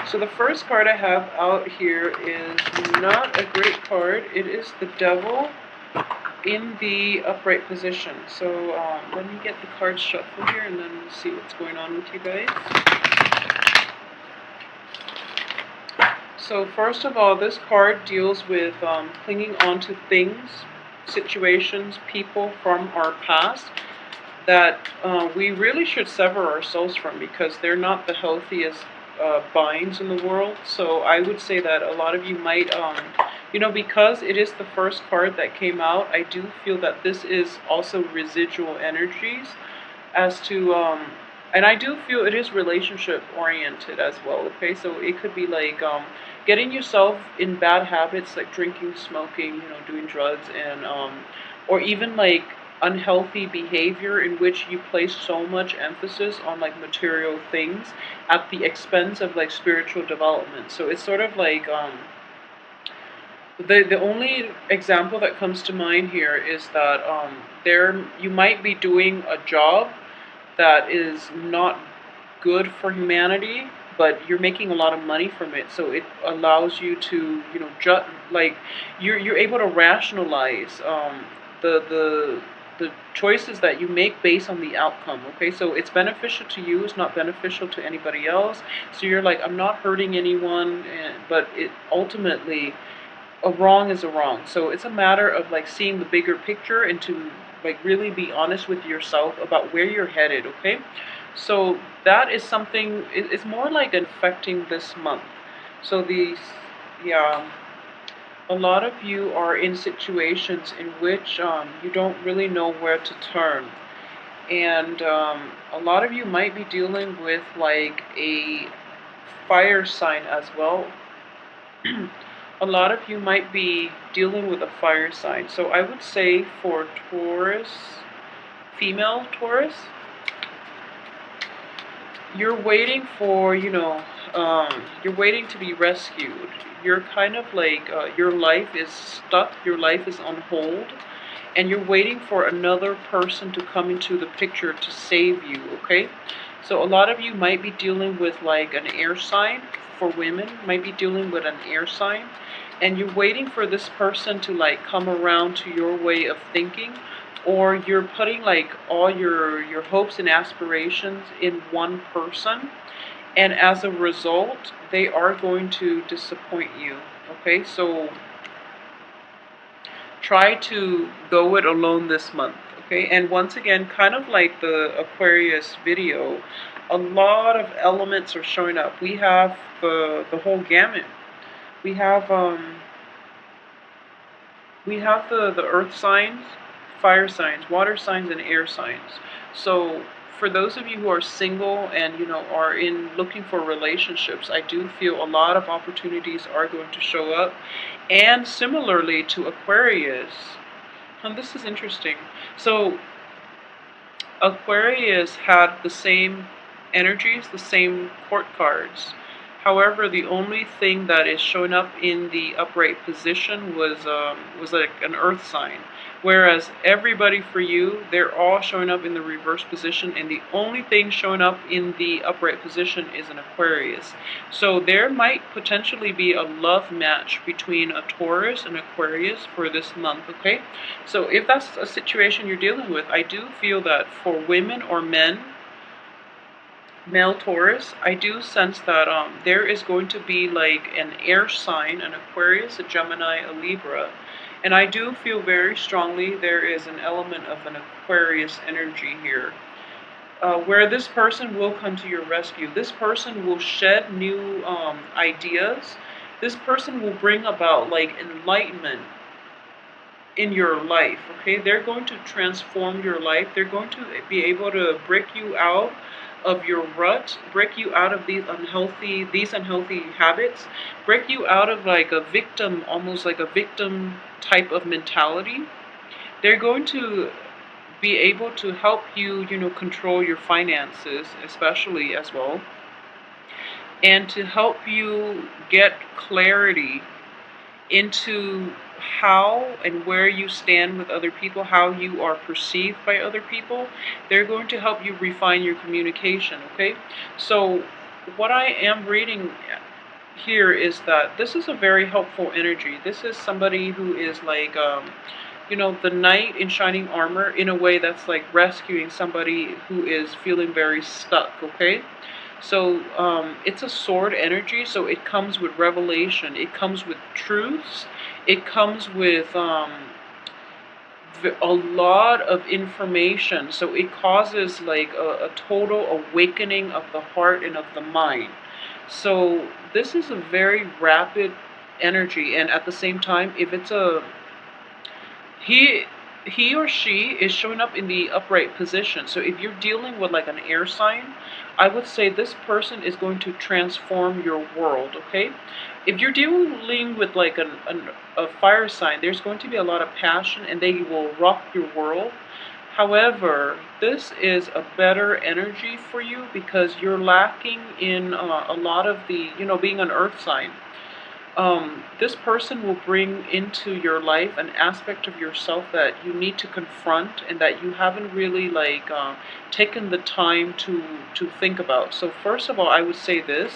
So the first card I have out here is not a great card. It is the Devil in the upright position. So let me get the cards shuffled here and then we'll see what's going on with you guys. So first of all, this card deals with clinging on to things, situations, people from our past that we really should sever ourselves from because they're not the healthiest binds in the world. So I would say that a lot of you might, because it is the first card that came out, I do feel that this is also residual energies as to, and I do feel it is relationship oriented as well, okay? So it could be like getting yourself in bad habits like drinking, smoking, doing drugs, and, or even like unhealthy behavior in which you place so much emphasis on like material things at the expense of like spiritual development. So it's sort of like the only example that comes to mind here is that there you might be doing a job that is not good for humanity, but you're making a lot of money from it. So it allows you to, like you're able to rationalize the choices that you make based on the outcome. Okay, so it's beneficial to you. It's not beneficial to anybody else. So you're like, I'm not hurting anyone, but it ultimately a wrong is a wrong. So it's a matter of like seeing the bigger picture and to like really be honest with yourself about where you're headed, okay? So that is something, it's more like affecting this month. So yeah, a lot of you are in situations in which you don't really know where to turn. And a lot of you might be dealing with like a fire sign as well. A lot of you might be dealing with a fire sign. So I would say for Taurus, female Taurus, you're waiting for, you're waiting to be rescued. You're kind of like, your life is stuck, your life is on hold, and you're waiting for another person to come into the picture to save you, okay? So a lot of you might be dealing with like an air sign. For women, might be dealing with an air sign, and you're waiting for this person to like come around to your way of thinking, or you're putting like all your hopes and aspirations in one person, and as a result they are going to disappoint you, okay? So try to go it alone this month, okay? And once again, kind of like the Aquarius video, a lot of elements are showing up. We have the whole gamut. We have the earth signs, fire signs, water signs, and air signs. So for those of you who are single and are in looking for relationships, I do feel a lot of opportunities are going to show up. And similarly to Aquarius, and this is interesting. So Aquarius had the same energies, the same court cards. However, the only thing that is showing up in the upright position was like an earth sign. Whereas everybody for you, they're all showing up in the reverse position, and the only thing showing up in the upright position is an Aquarius. So there might potentially be a love match between a Taurus and Aquarius for this month, okay? So if that's a situation you're dealing with, I do feel that for women or men, male Taurus, I do sense that there is going to be like an air sign, an Aquarius, a Gemini, a Libra, and I do feel very strongly there is an element of an Aquarius energy here, where this person will come to your rescue. This person will shed new ideas. This person will bring about like enlightenment in your life, okay? They're going to transform your life. They're going to be able to break you out of your rut, break you out of these unhealthy habits, break you out of like a victim, almost like a victim type of mentality. They're going to be able to help you, control your finances, especially as well, and to help you get clarity into how and where you stand with other people, how you are perceived by other people. They're going to help you refine your communication, okay? So what I am reading here is that this is a very helpful energy. This is somebody who is like, the knight in shining armor, in a way that's like rescuing somebody who is feeling very stuck, okay? So it's a sword energy, so it comes with revelation, it comes with truths, it comes with a lot of information. So it causes like a total awakening of the heart and of the mind. So this is a very rapid energy, and at the same time, if it's a he he or she is showing up in the upright position. So if you're dealing with like an air sign, I would say this person is going to transform your world, okay? If you're dealing with like a fire sign, there's going to be a lot of passion and they will rock your world. However, this is a better energy for you because you're lacking in a lot of the, being an earth sign. This person will bring into your life an aspect of yourself that you need to confront and that you haven't really like taken the time to think about. So first of all, I would say this.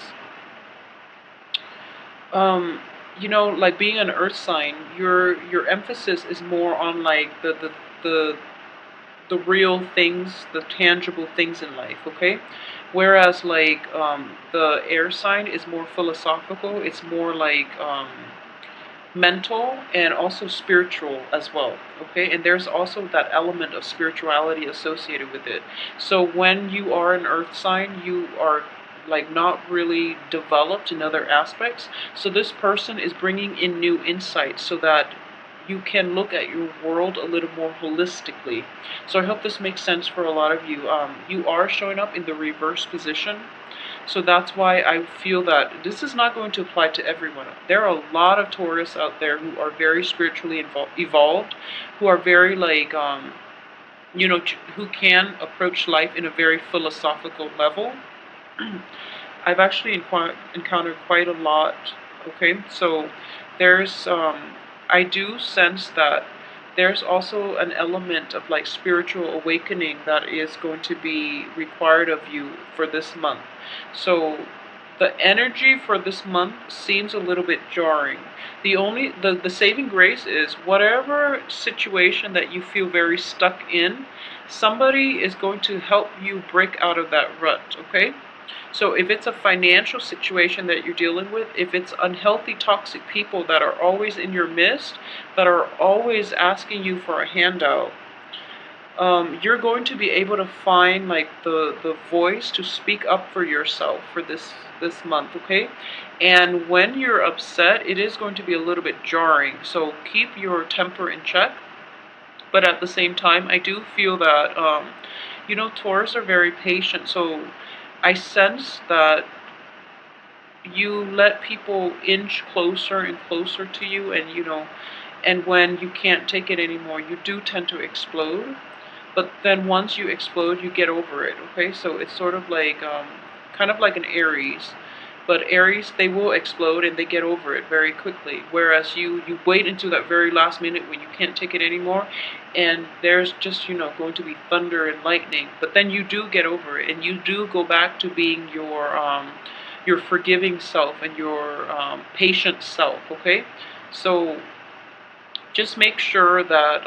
Like being an earth sign, your emphasis is more on like the real things, the tangible things in life, okay? Whereas like the air sign is more philosophical, it's more like mental and also spiritual as well, okay? And there's also that element of spirituality associated with it. So when you are an earth sign, you are like not really developed in other aspects. So this person is bringing in new insights so that you can look at your world a little more holistically. So I hope this makes sense for a lot of you. You are showing up in the reverse position. So that's why I feel that this is not going to apply to everyone. There are a lot of Taurus out there who are very spiritually evolved, who are very like, who can approach life in a very philosophical level. I've actually encountered quite a lot. Okay, so there's I do sense that there's also an element of like spiritual awakening that is going to be required of you for this month. So the energy for this month seems a little bit jarring. The saving grace is whatever situation that you feel very stuck in, somebody is going to help you break out of that rut, okay? So if it's a financial situation that you're dealing with, if it's unhealthy, toxic people that are always in your midst, that are always asking you for a handout, you're going to be able to find like the voice to speak up for yourself for this month, okay? And when you're upset, it is going to be a little bit jarring. So keep your temper in check. But at the same time, I do feel that Taurus are very patient. So I sense that you let people inch closer and closer to you, and and when you can't take it anymore, you do tend to explode. But then once you explode, you get over it, okay? So it's sort of like kind of like an Aries. But Aries, they will explode and they get over it very quickly. Whereas you wait until that very last minute when you can't take it anymore, and there's just going to be thunder and lightning. But then you do get over it, and you do go back to being your forgiving self and your patient self. Okay, so just make sure that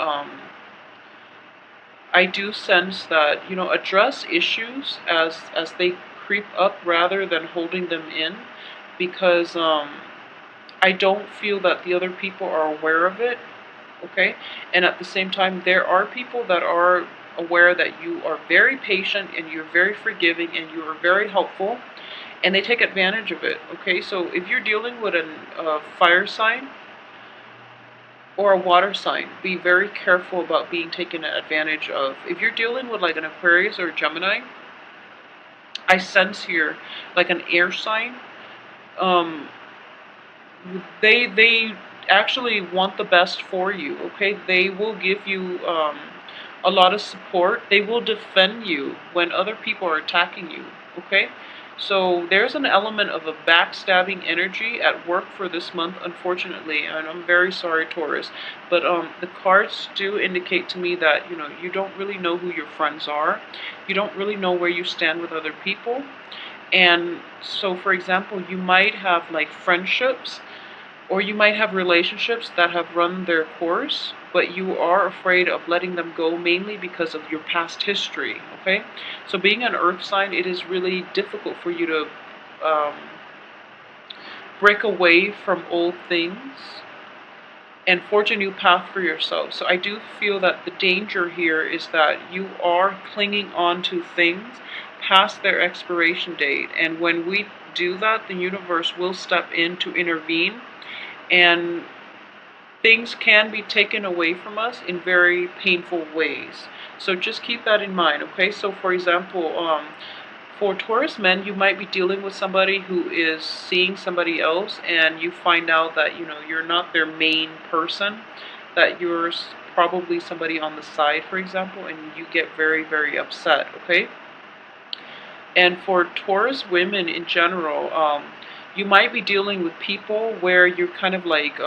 I do sense that address issues as they creep up rather than holding them in, because I don't feel that the other people are aware of it, okay? And at the same time, there are people that are aware that you are very patient and you're very forgiving and you are very helpful, and they take advantage of it, okay? So if you're dealing with a fire sign or a water sign, be very careful about being taken advantage of. If you're dealing with like an Aquarius or a Gemini, I sense here like an air sign. Um, they actually want the best for you. Okay, they will give you a lot of support. They will defend you when other people are attacking you. Okay, so there's an element of a backstabbing energy at work for this month, unfortunately, and I'm very sorry, Taurus. But the cards do indicate to me that you don't really know who your friends are. You don't really know where you stand with other people. And so, for example, you might have like friendships or you might have relationships that have run their course, but you are afraid of letting them go mainly because of your past history, okay? So being an earth sign, it is really difficult for you to um, break away from old things and forge a new path for yourself. So I do feel that the danger here is that you are clinging on to things past their expiration date. And when we do that, the universe will step in to intervene, and things can be taken away from us in very painful ways. So just keep that in mind, okay? So for example, for Taurus men, you might be dealing with somebody who is seeing somebody else, and you find out that, you're not their main person, that you're probably somebody on the side, for example, and you get very, very upset, okay? And for Taurus women in general, you might be dealing with people where you're kind of like,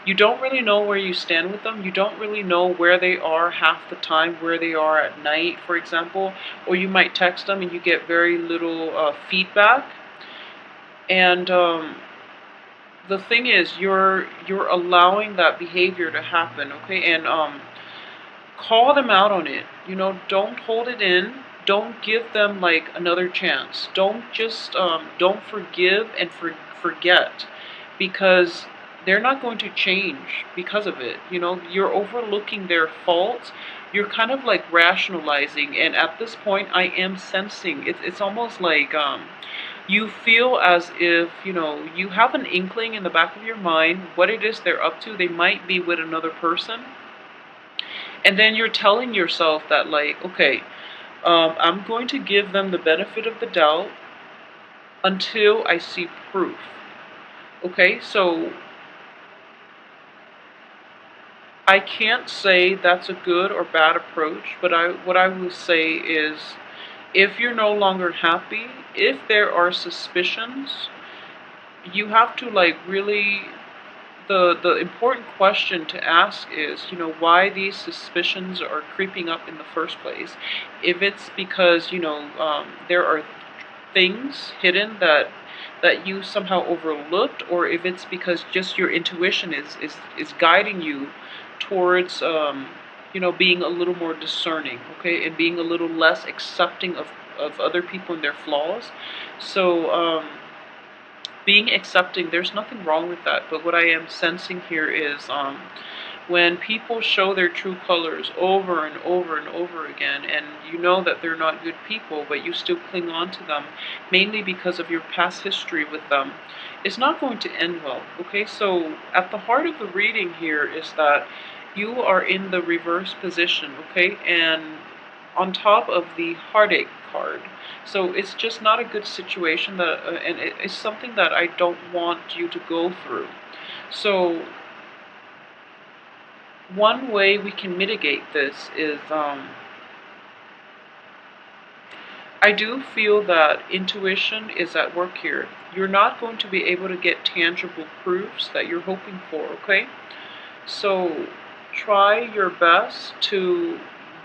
you don't really know where you stand with them. You don't really know where they are half the time, where they are at night, for example. Or you might text them and you get very little feedback. And the thing is, you're allowing that behavior to happen, okay? And call them out on it. Don't hold it in. Don't give them like another chance. Don't forgive and forget, because they're not going to change because of it. You're overlooking their faults. You're kind of like rationalizing, and at this point, I am sensing it's almost like you feel as if you have an inkling in the back of your mind what it is they're up to. They might be with another person, and then you're telling yourself that, like, okay, I'm going to give them the benefit of the doubt until I see proof. Okay, so I can't say that's a good or bad approach, but what I will say is, if you're no longer happy, if there are suspicions, you have to like really, the important question to ask is, why these suspicions are creeping up in the first place. If it's because, there are things hidden that you somehow overlooked, or if it's because just your intuition is guiding you towards, being a little more discerning, okay, and being a little less accepting of other people and their flaws. So, being accepting, there's nothing wrong with that. But what I am sensing here is, when people show their true colors over and over and over again, and you know that they're not good people, but you still cling on to them, mainly because of your past history with them, it's not going to end well, okay? So at the heart of the reading here is that you are in the reverse position, okay? And on top of the heartache card. So it's just not a good situation, and it's something that I don't want you to go through. So one way we can mitigate this is, I do feel that intuition is at work here. You're not going to be able to get tangible proofs that you're hoping for, okay? So try your best to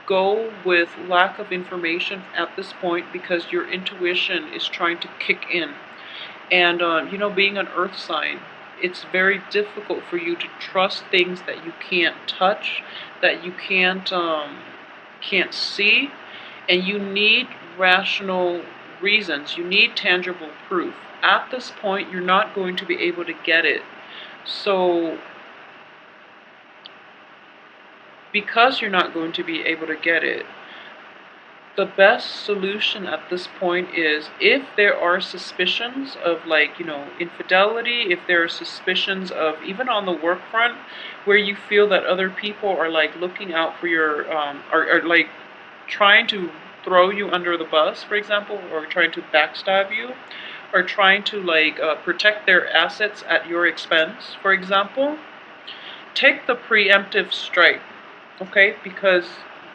go with lack of information at this point, because your intuition is trying to kick in. And, being an earth sign, it's very difficult for you to trust things that you can't touch, that you can't see, and you need rational reasons. You need tangible proof. At this point, you're not going to be able to get it. So, because you're not going to be able to get it, the best solution at this point is, if there are suspicions of, like, infidelity, if there are suspicions of, even on the work front, where you feel that other people are like looking out for your, are like trying to throw you under the bus, for example, or trying to backstab you, or trying to like protect their assets at your expense, for example, take the preemptive strike, okay? Because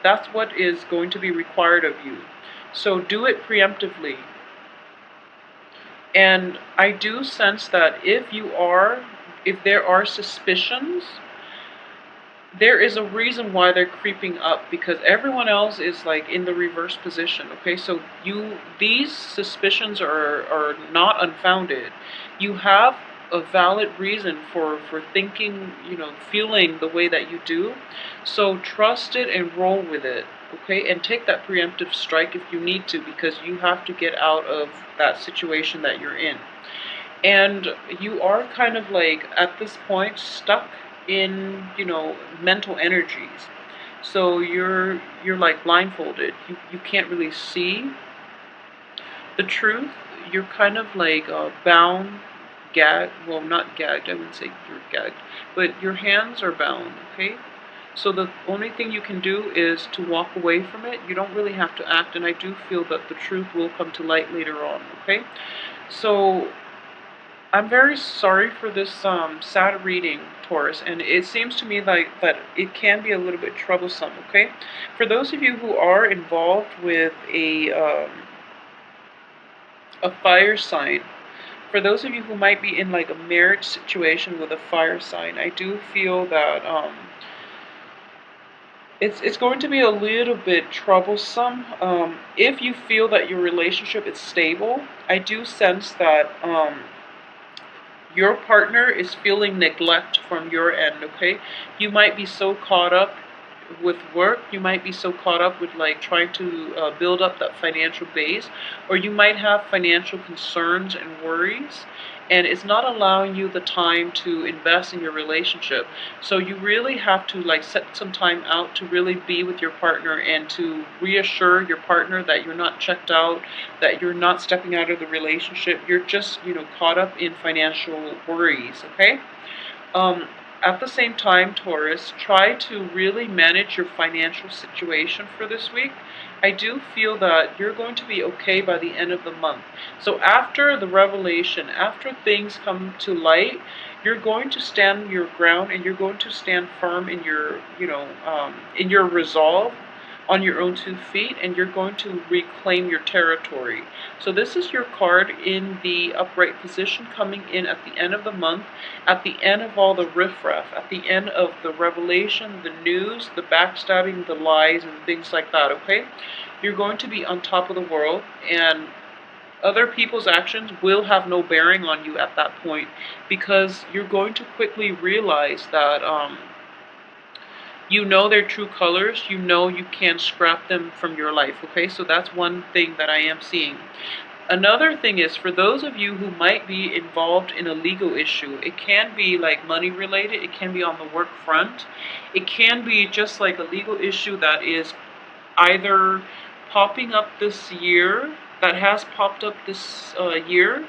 that's what is going to be required of you. So do it preemptively. And I do sense that if there are suspicions, there is a reason why they're creeping up, because everyone else is like in the reverse position. Okay, so these suspicions are not unfounded. You have a valid reason for thinking, feeling the way that you do. So trust it and roll with it. Okay, and take that preemptive strike if you need to, because you have to get out of that situation that you're in. And you are kind of like at this point stuck in, mental energies. So you're like blindfolded. You can't really see the truth. You're kind of like bound, gagged. Well, not gagged, I wouldn't say you're gagged, but your hands are bound. Okay, so the only thing you can do is to walk away from it. You don't really have to act, and I do feel that the truth will come to light later on. Okay, so I'm very sorry for this sad reading, Taurus, and it seems to me like that it can be a little bit troublesome. Okay, for those of you who are involved with a fire sign, for those of you who might be in like a marriage situation with a fire sign, I do feel that it's going to be a little bit troublesome. If you feel that your relationship is stable, I do sense that your partner is feeling neglect from your end. Okay, you might be so caught up with work, you might be so caught up with like trying to build up that financial base, or you might have financial concerns and worries, and it's not allowing you the time to invest in your relationship. So you really have to like set some time out to really be with your partner and to reassure your partner that you're not checked out, that you're not stepping out of the relationship, you're just, caught up in financial worries. Okay, um, at the same time, Taurus, try to really manage your financial situation for this week. I do feel that you're going to be okay by the end of the month. So after the revelation, after things come to light, you're going to stand your ground, and you're going to stand firm in your, in your resolve, on your own 2 feet, and you're going to reclaim your territory. So this is your card in the upright position, coming in at the end of the month, at the end of all the riffraff, at the end of the revelation, the news, the backstabbing, the lies, and things like that. Okay, you're going to be on top of the world, and other people's actions will have no bearing on you at that point, because you're going to quickly realize that you know their true colors, you know you can't scrap them from your life. Okay, so that's one thing that I am seeing. Another thing is, for those of you who might be involved in a legal issue, it can be like money related, it can be on the work front, it can be just like a legal issue that is either popping up this year, that has popped up this year,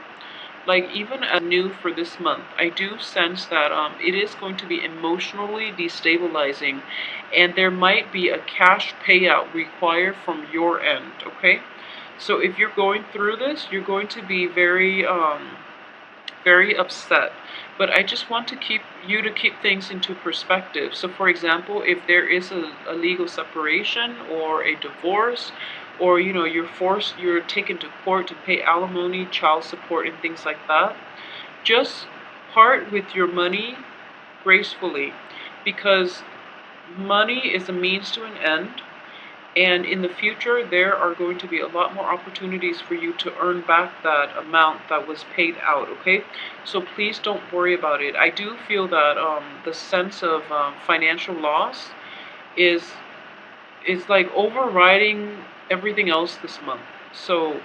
like even as new for this month. I do sense that it is going to be emotionally destabilizing, and there might be a cash payout required from your end. Okay, so if you're going through this, you're going to be very upset. But I just want to keep things into perspective. So for example, if there is a legal separation or a divorce, or you're taken to court to pay alimony, child support, and things like that, just part with your money gracefully, because money is a means to an end. And in the future, there are going to be a lot more opportunities for you to earn back that amount that was paid out. Okay, so please don't worry about it. I do feel that the sense of financial loss is like overriding everything else this month. So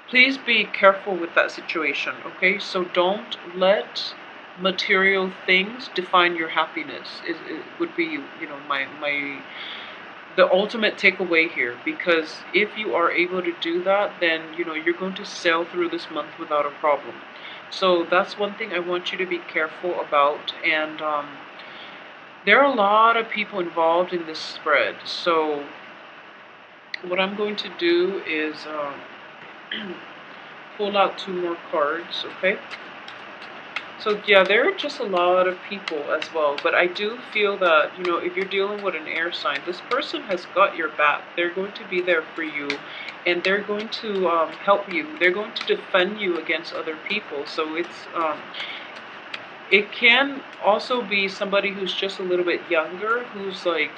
please be careful with that situation. Okay, so don't let material things define your happiness. It would be, my the ultimate takeaway here, because if you are able to do that, then you're going to sail through this month without a problem. So that's one thing I want you to be careful about. And there are a lot of people involved in this spread, so what I'm going to do is pull out 2 more cards. Okay, so yeah, there are just a lot of people as well, but I do feel that, if you're dealing with an air sign, this person has got your back. They're going to be there for you, and they're going to help you. They're going to defend you against other people. So It can also be somebody who's just a little bit younger, who's like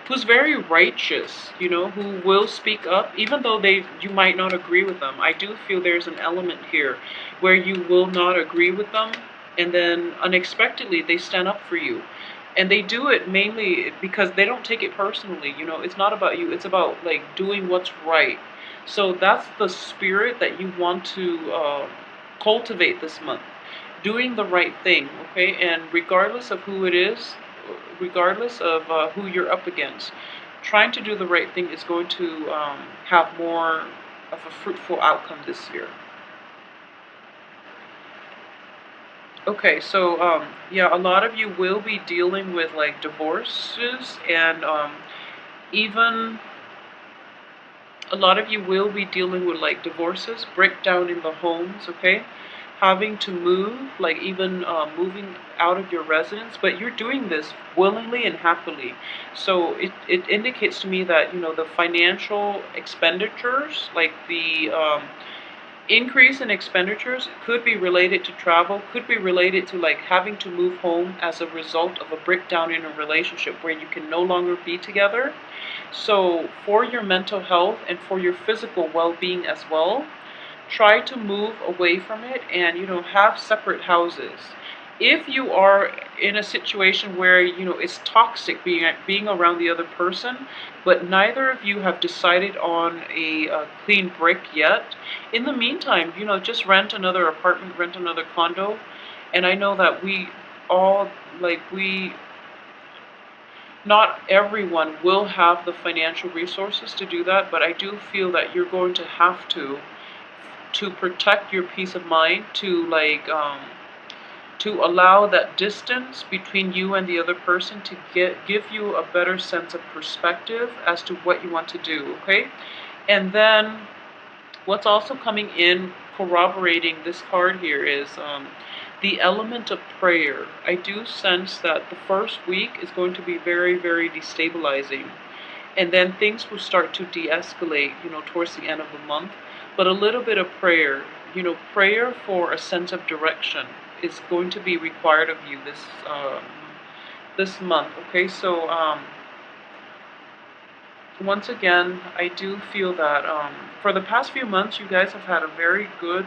who's very righteous, who will speak up, even though you might not agree with them. I do feel there's an element here where you will not agree with them, and then unexpectedly they stand up for you. And they do it mainly because they don't take it personally. It's not about you, it's about like doing what's right. So that's the spirit that you want to cultivate this month, doing the right thing, okay? And regardless of who it is, regardless of who you're up against, trying to do the right thing is going to have more of a fruitful outcome this year. Okay, so yeah, a lot of you will be dealing with like divorces, and even a lot of you will be dealing with like divorces, breakdown in the homes, okay? Having to move, like even moving out of your residence, but you're doing this willingly and happily. So it indicates to me that, the financial expenditures, like the increase in expenditures, could be related to travel, could be related to like having to move home as a result of a breakdown in a relationship where you can no longer be together. So for your mental health and for your physical well-being as well, try to move away from it and have separate houses. If you are in a situation where it's toxic being around the other person, but neither of you have decided on a clean break yet, in the meantime, just rent another apartment, rent another condo. And I know that we all, like, we not everyone will have the financial resources to do that, but I do feel that you're going to have to protect your peace of mind, to allow that distance between you and the other person to give you a better sense of perspective as to what you want to do, okay? And then what's also coming in corroborating this card here is the element of prayer. I do sense that the first week is going to be very, very destabilizing. And then things will start to de-escalate, towards the end of the month. But a little bit of prayer, prayer for a sense of direction is going to be required of you this month. Okay, so once again, I do feel that for the past few months, you guys have had a very good,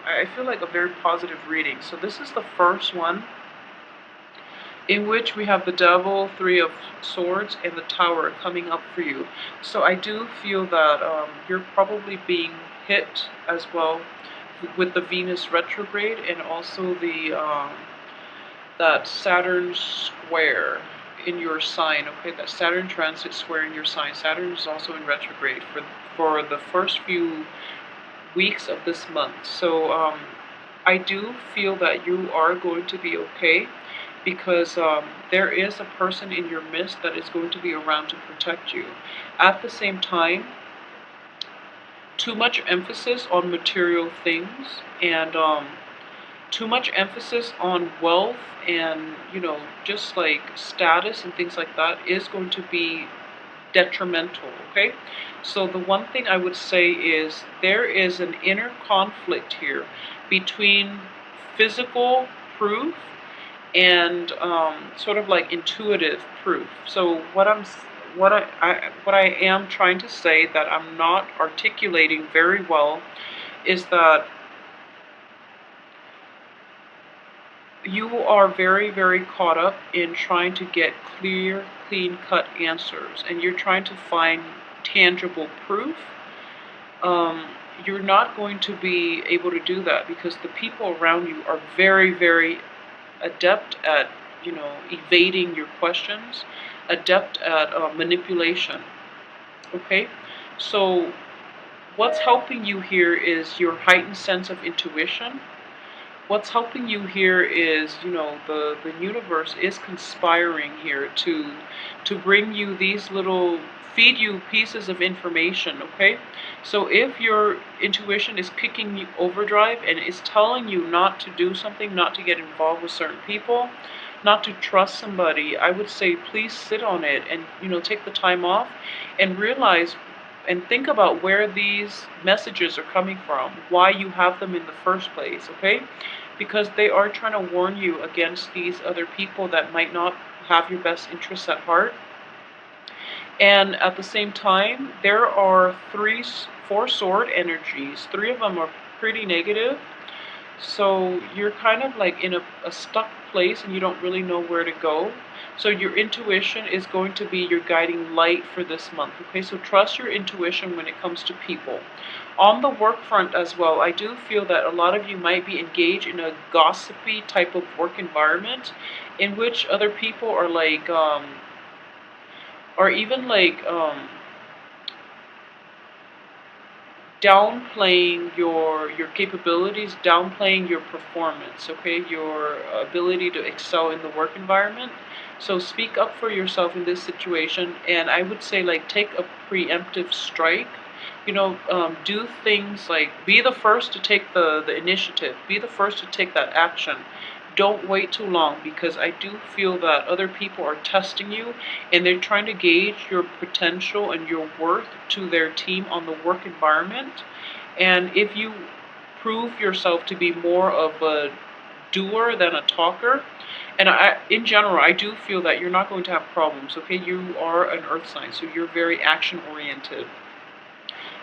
I feel like a very positive reading. So this is the first one in which we have the Devil, Three of Swords, and the Tower coming up for you. So I do feel that you're probably being hit as well with the Venus retrograde and also the that Saturn square in your sign. Okay, that Saturn transit square in your sign. Saturn is also in retrograde for the first few weeks of this month. So I do feel that you are going to be okay, because there is a person in your midst that is going to be around to protect you. At the same time, too much emphasis on material things and too much emphasis on wealth and just like status and things like that is going to be detrimental, okay? So the one thing I would say is there is an inner conflict here between physical proof and sort of like intuitive proof. So what I am trying to say that I'm not articulating very well is that you are very, very caught up in trying to get clear, clean-cut answers, and you're trying to find tangible proof. You're not going to be able to do that because the people around you are very, very adept at, evading your questions, adept at manipulation. Okay? So what's helping you here is your heightened sense of intuition. What's helping you here is, the universe is conspiring here to bring you these little, feed you pieces of information, okay? So if your intuition is kicking you overdrive and is telling you not to do something, not to get involved with certain people, not to trust somebody, I would say please sit on it and, take the time off and realize and think about where these messages are coming from, why you have them in the first place, okay? Because they are trying to warn you against these other people that might not have your best interests at heart. And at the same time, there are four sword energies. Three of them are pretty negative. So you're kind of like in a stuck place and you don't really know where to go. So your intuition is going to be your guiding light for this month. Okay, so trust your intuition when it comes to people. On the work front as well, I do feel that a lot of you might be engaged in a gossipy type of work environment in which other people are like, or even like, downplaying your capabilities, downplaying your performance, okay, your ability to excel in the work environment. So speak up for yourself in this situation, and I would say like take a preemptive strike. Do things like be the first to take the initiative, be the first to take that action. Don't wait too long, because I do feel that other people are testing you and they're trying to gauge your potential and your worth to their team on the work environment. And if you prove yourself to be more of a doer than a talker, and in general, I do feel that you're not going to have problems, okay? You are an earth sign, so you're very action oriented.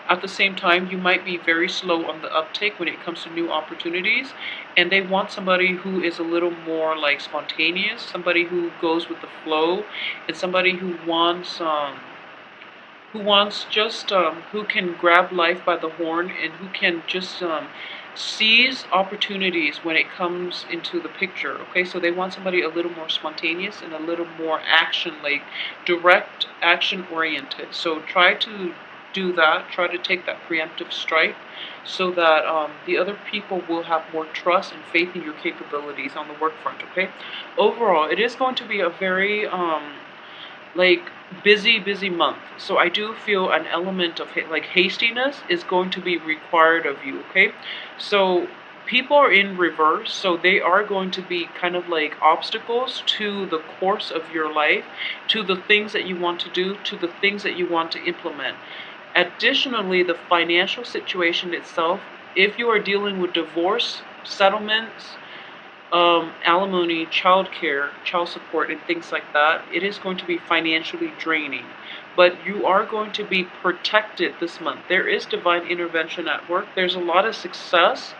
At the same time, you might be very slow on the uptake when it comes to new opportunities, and they want somebody who is a little more like spontaneous, somebody who goes with the flow, and somebody who wants just who can grab life by the horn, and who can just seize opportunities when it comes into the picture. Okay, so they want somebody a little more spontaneous and a little more action, like direct action oriented. So try to do that, try to take that preemptive strike, so that the other people will have more trust and faith in your capabilities on the work front. Okay, overall it is going to be a very like busy month. So I do feel an element of like hastiness is going to be required of you. Okay, so people are in reverse, so they are going to be kind of like obstacles to the course of your life, to the things that you want to do, to the things that you want to implement. Additionally, the financial situation itself, if you are dealing with divorce, settlements, alimony, child care, child support, and things like that, it is going to be financially draining. But you are going to be protected this month. There is divine intervention at work. There's a lot of success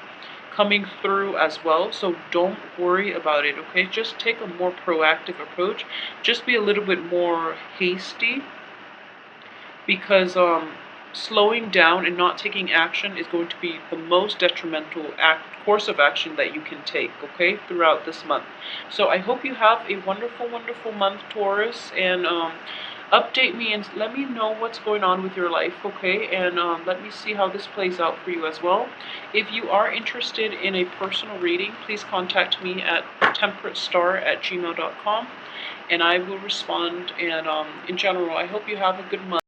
coming through as well, so don't worry about it, okay? Just take a more proactive approach. Just be a little bit more hasty, because slowing down and not taking action is going to be the most detrimental course of action that you can take, okay, throughout this month. So I hope you have a wonderful month, Taurus, and update me and let me know what's going on with your life, okay, and let me see how this plays out for you as well. If you are interested in a personal reading, please contact me at temperatestar@gmail.com, and I will respond. And in general, I hope you have a good month.